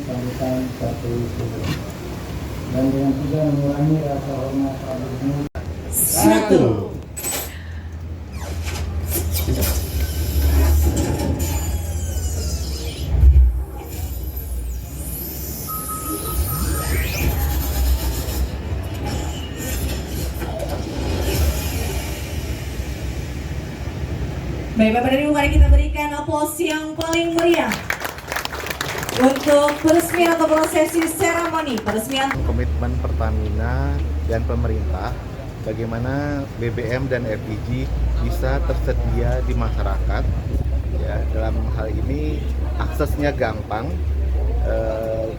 sambutan satu sebelum dan dengan tidak mengurangi rasa hormat pada satu. Baik Bapak dan Ibu, mari kita berikan aplaus yang paling meriah untuk peresmian atau prosesi seremoni peresmian. Komitmen Pertamina dan pemerintah bagaimana BBM dan LPG bisa tersedia di masyarakat. Ya, dalam hal ini aksesnya gampang,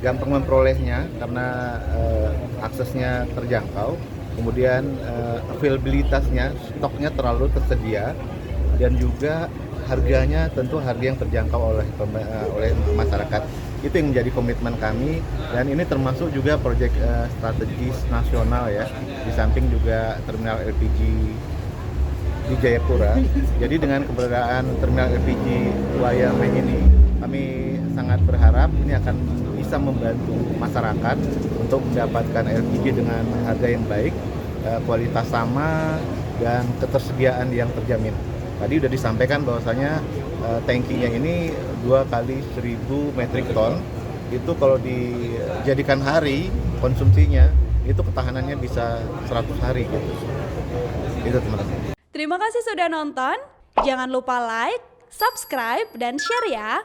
gampang memperolehnya karena aksesnya terjangkau. Kemudian availabilitasnya, stoknya terlalu tersedia, dan juga harganya tentu harga yang terjangkau oleh masyarakat. Itu yang menjadi komitmen kami, dan ini termasuk juga proyek strategis nasional ya, di samping juga terminal LPG di Jayapura. Jadi dengan keberadaan terminal LPG Wayameng ini, kami sangat berharap ini akan bisa membantu masyarakat untuk mendapatkan LPG dengan harga yang baik, kualitas sama, dan ketersediaan yang terjamin. Tadi sudah disampaikan bahwasanya tangkinya ini 2 kali 1.000 metrik ton. Itu kalau dijadikan hari konsumsinya, itu ketahanannya bisa 100 hari gitu. Itu teman-teman. Terima kasih sudah nonton. Jangan lupa like, subscribe, dan share ya.